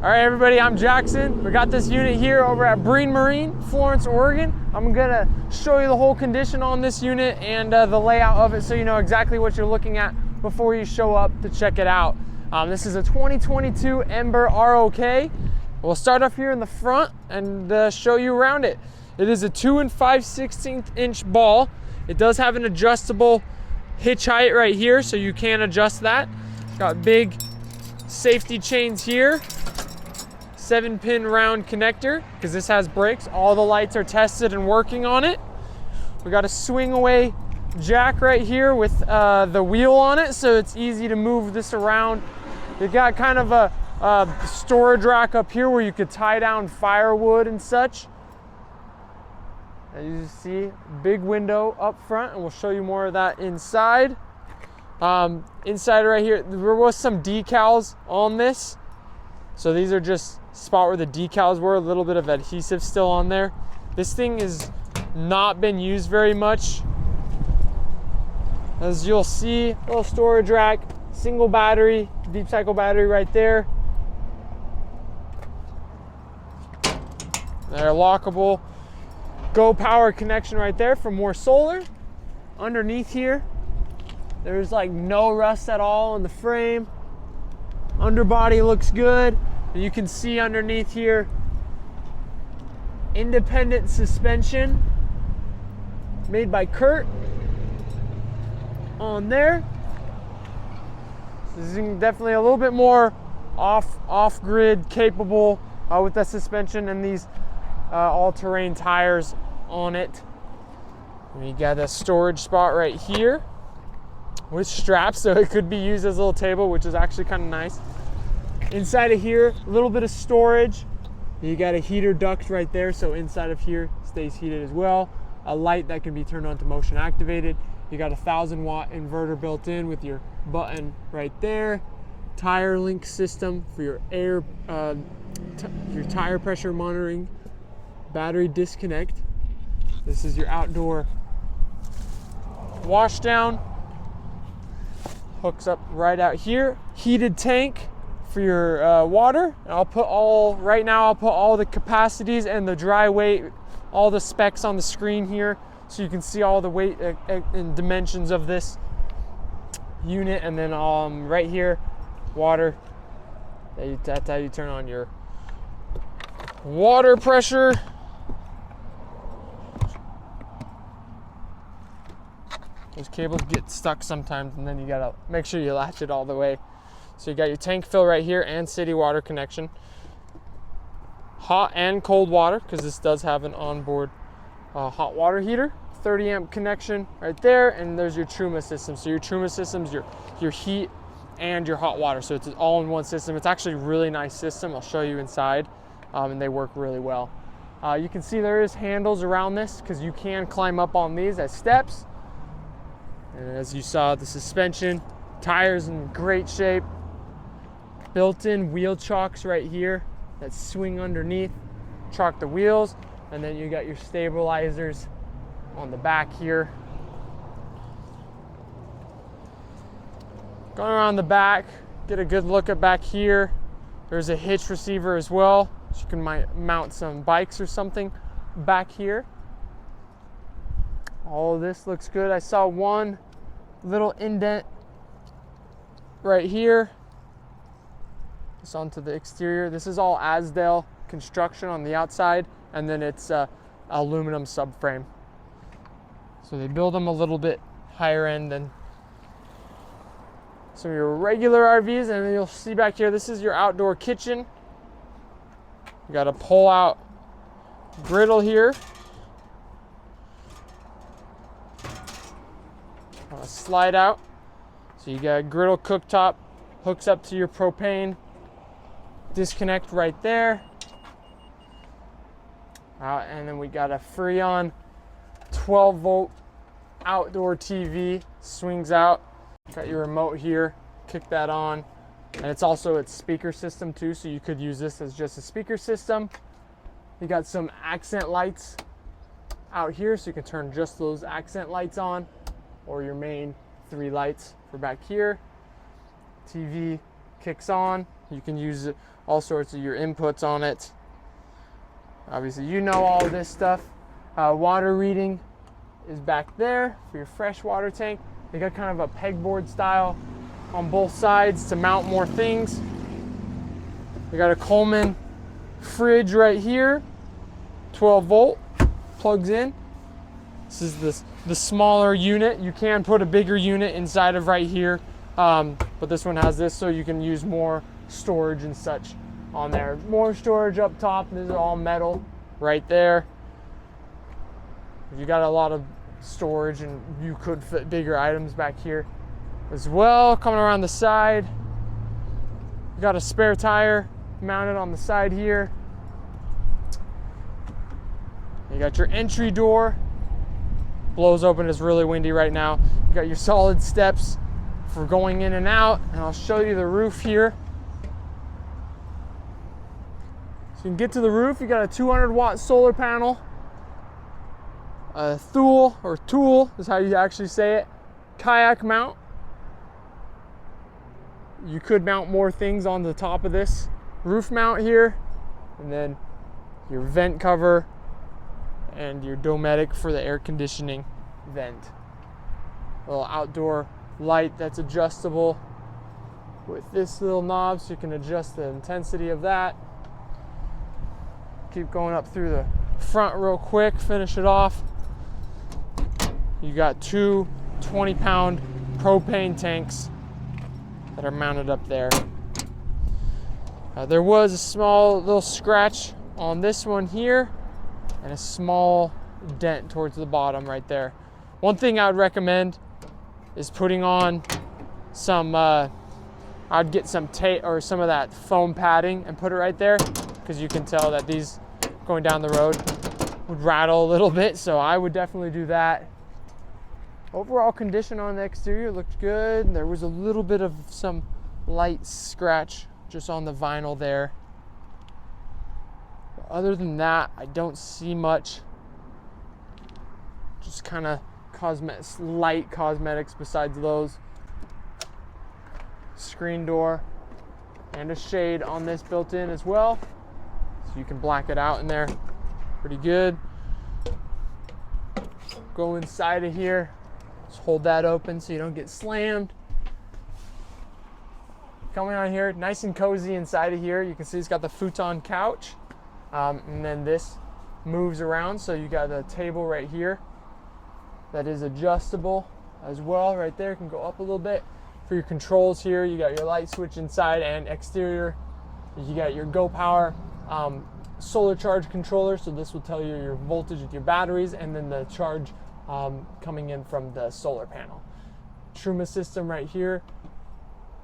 All right, everybody, I'm Jackson. We got this unit here over at Breen Marine, Florence, Oregon. I'm gonna show you the whole condition on this unit and the layout of it so you know exactly what you're looking at before you show up to check it out. This is a 2022 Ember ROK. We'll start off here in the front and show you around it. It is a 2 5/16 inch ball. It does have an adjustable hitch height right here, so you can adjust that. It's got big safety chains here. 7-pin round connector, because this has brakes. All the lights are tested and working on it. We got a swing away jack right here with the wheel on it, so it's easy to move this around. You got kind of a storage rack up here where you could tie down firewood and such. As you see, big window up front, and we'll show you more of that inside. Inside right here, there was some decals on this. So these are just spot where the decals were, a little bit of adhesive still on there. This thing has not been used very much. As you'll see, little storage rack, single battery, deep cycle battery right there. They're lockable. Go power connection right there for more solar. Underneath here, there's like no rust at all in the frame. Underbody looks good. You can see underneath here, independent suspension made by Kurt on there. This is definitely a little bit more off-grid capable with the suspension and these all-terrain tires on it. We got a storage spot right here with straps, so it could be used as a little table, which is actually kind of nice. Inside of here, a little bit of storage. You got a heater duct right there, so inside of here stays heated as well. A light that can be turned on to motion activated. You got a 1,000-watt inverter built in with your button right there. Tire link system for your air, your tire pressure monitoring. Battery disconnect. This is your outdoor wash down. Hooks up right out here. Heated tank for your water. And I'll put all the capacities and the dry weight, all the specs on the screen here, so you can see all the weight and dimensions of this unit. And then right here, water. That's how you turn on your water pressure. Those cables get stuck sometimes, and then you gotta make sure you latch it all the way. So you got your tank fill right here and city water connection. Hot and cold water, because this does have an onboard hot water heater. 30 amp connection right there, and there's your Truma system. So your Truma system's your heat and your hot water, so it's all in one system. It's actually a really nice system. I'll show you inside, and they work really well. You can see there is handles around this, because you can climb up on these as steps. And as you saw, the suspension, tires in great shape. Built-in wheel chocks right here that swing underneath, chock the wheels, and then you got your stabilizers on the back here. Going around the back, get a good look at back here. There's a hitch receiver as well, so you can mount some bikes or something back here. All of this looks good. I saw one little indent right here. It's onto the exterior. This is all Asdale construction on the outside, and then it's aluminum subframe. So they build them a little bit higher end than some of your regular RVs. And then you'll see back here, this is your outdoor kitchen. You got a pull out griddle here. Slide out. So you got a griddle cooktop, hooks up to your propane disconnect right there. And then we got a Freon 12 volt outdoor TV, swings out. Got your remote here, kick that on. And it's also its speaker system too, so you could use this as just a speaker system. You got some accent lights out here, so you can turn just those accent lights on, or your main 3 lights for back here. TV kicks on. You can use all sorts of your inputs on it. Obviously, you know all of this stuff. Water reading is back there for your fresh water tank. They got kind of a pegboard style on both sides to mount more things. We got a Coleman fridge right here, 12 volt, plugs in. This is the smaller unit. You can put a bigger unit inside of right here, but this one has this so you can use more storage and such on there. More storage up top. This is all metal right there. You got a lot of storage and you could fit bigger items back here as well. Coming around the side, you got a spare tire mounted on the side here. You got your entry door, blows open. It's really windy right now. You got your solid steps for going in and out, and I'll show you the roof here. So you can get to the roof. You got a 200-watt solar panel, a Thule, or Tool is how you actually say it, kayak mount. You could mount more things on the top of this roof mount here, and then your vent cover and your Dometic for the air conditioning vent. A little outdoor light that's adjustable with this little knob, so you can adjust the intensity of that. Keep going up through the front real quick, finish it off. You got two 20-pound propane tanks that are mounted up there. There was a small little scratch on this one here and a small dent towards the bottom right there. One thing I would recommend is putting on some, I'd get some tape or some of that foam padding and put it right there, because you can tell that these going down the road would rattle a little bit, so I would definitely do that. Overall condition on the exterior looked good. There was a little bit of some light scratch just on the vinyl there. But other than that, I don't see much. Just kind of light cosmetics besides those. Screen door and a shade on this built in as well, so you can black it out in there pretty good. Go inside of here. Just hold that open so you don't get slammed. Coming on here, nice and cozy inside of here. You can see it's got the futon couch, and then this moves around, so you got a table right here that is adjustable as well. Right there, can go up a little bit. For your controls here, you got your light switch inside and exterior. You got your Go Power solar charge controller, so this will tell you your voltage with your batteries, and then the charge coming in from the solar panel. Truma system right here.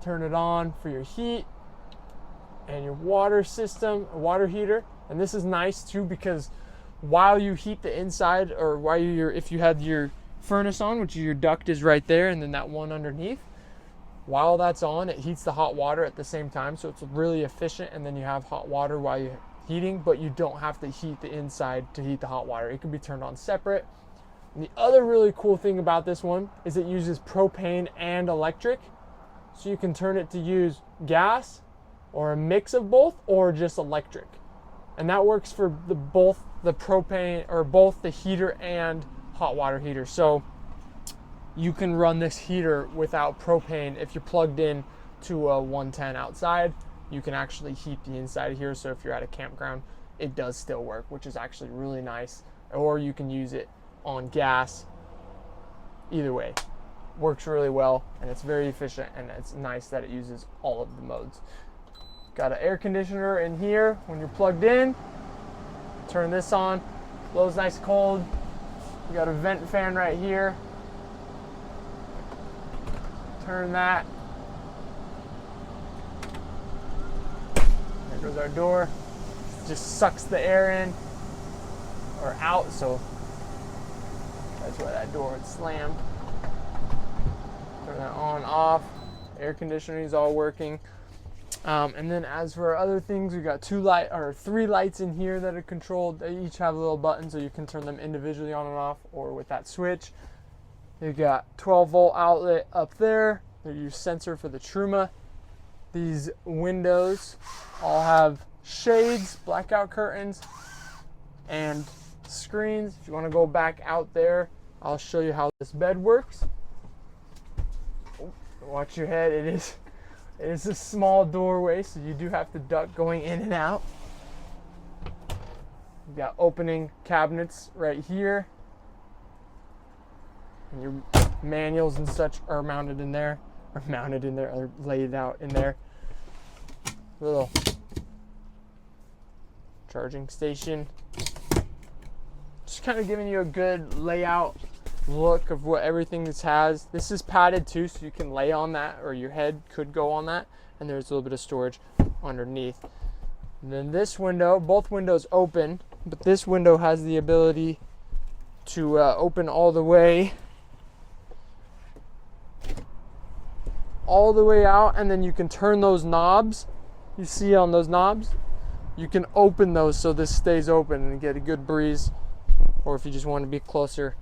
Turn it on for your heat and your water system, water heater. And this is nice too, because while you heat the inside, or while if you had your furnace on, which your duct is right there, and then that one underneath, while that's on, it heats the hot water at the same time, so it's really efficient. And then you have hot water while you're heating, but you don't have to heat the inside to heat the hot water. It can be turned on separate. And the other really cool thing about this one is it uses propane and electric. So you can turn it to use gas or a mix of both, or just electric. And that works for both the propane, or both the heater and hot water heater. So you can run this heater without propane. If you're plugged in to a 110 outside, you can actually heat the inside of here. So if you're at a campground, it does still work, which is actually really nice. Or you can use it on gas. Either way, works really well, and it's very efficient, and it's nice that it uses all of the modes. Got an air conditioner in here when you're plugged in. Turn this on, blows nice cold. You got a vent fan right here. Turn that. There goes our door. Just sucks the air in or out, so that's why that door would slam. Turn that on, off. Air conditioning is all working. And then as for other things, we got three lights in here that are controlled. They each have a little button, so you can turn them individually on and off, or with that switch. You got 12-volt outlet up there. There's your sensor for the Truma. These windows all have shades, blackout curtains, and screens. If you want to go back out there, I'll show you how this bed works. Oh, watch your head. It is a small doorway, so you do have to duck going in and out. You've got opening cabinets right here, and your manuals and such are mounted in there, or laid out in there. Little charging station. Just kind of giving you a good layout look of what everything this has. This is padded too, so you can lay on that, or your head could go on that, and there's a little bit of storage underneath. And then this window, both windows open, but this window has the ability to open all the way out, and then you can turn those knobs. You see on those knobs, you can open those so this stays open and get a good breeze, or if you just want to be closer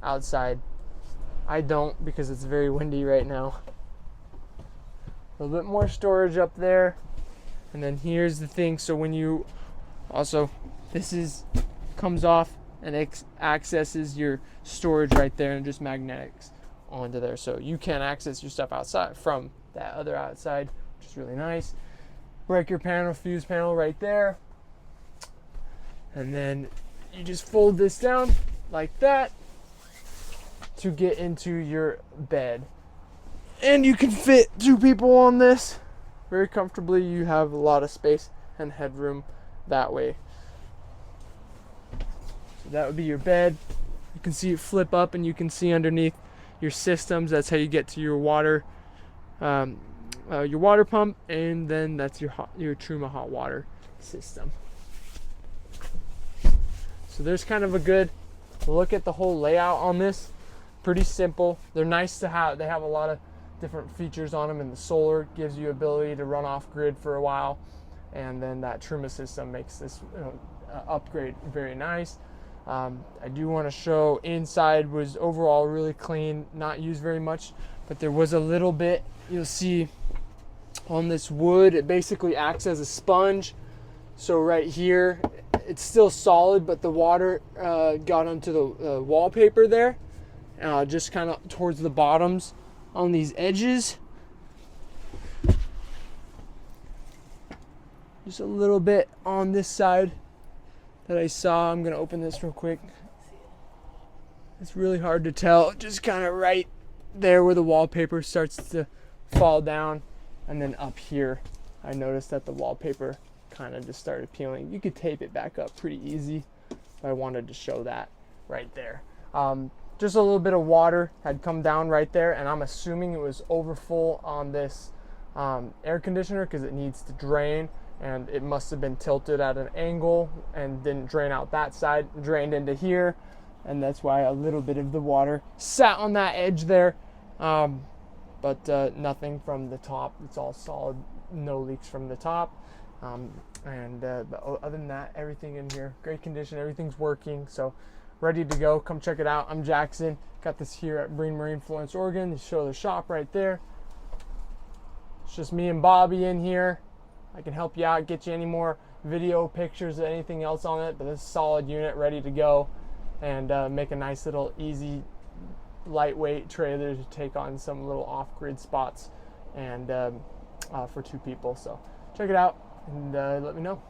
outside. I don't, because it's very windy right now. A little bit more storage up there, and then here's the thing. So when you also, this comes off and accesses your storage right there, and just magnetics onto there, so you can access your stuff outside from that other outside, which is really nice. Breaker panel, fuse panel right there, and then you just fold this down like that to get into your bed, and you can fit 2 people on this very comfortably. You have a lot of space and headroom that way. So that would be your bed. You can see it flip up, and you can see underneath your systems. That's how you get to your water pump, and then that's your Truma hot water system. So there's kind of a good look at the whole layout on this. Pretty simple. They're nice to have. They have a lot of different features on them, and the solar gives you ability to run off grid for a while, and then that Truma system makes this upgrade very nice. I do want to show inside was overall really clean, not used very much, but there was a little bit. You'll see on this wood, it basically acts as a sponge. So right here, it's still solid, but the water got onto the wallpaper there, just kind of towards the bottoms on these edges. Just a little bit on this side that I saw. I'm gonna open this real quick. It's really hard to tell, just kind of right there where the wallpaper starts to fall down, and then up here I noticed that the wallpaper kind of just started peeling. You could tape it back up pretty easy, but I wanted to show that right there. Just a little bit of water had come down right there, and I'm assuming it was overfull on this air conditioner because it needs to drain, and it must have been tilted at an angle and didn't drain out that side, drained into here, and that's why a little bit of the water sat on that edge there, but nothing from the top. It's all solid, no leaks from the top, but other than that, everything in here great condition, everything's working, so ready to go. Come check it out. I'm Jackson, got this here at Breen Marine, Florence, Oregon. You show the shop right there. It's just me and Bobby in here. I can help you out, get you any more video, pictures, anything else on it, but this is a solid unit ready to go, and make a nice little easy lightweight trailer to take on some little off-grid spots, and for 2 people. So check it out and let me know.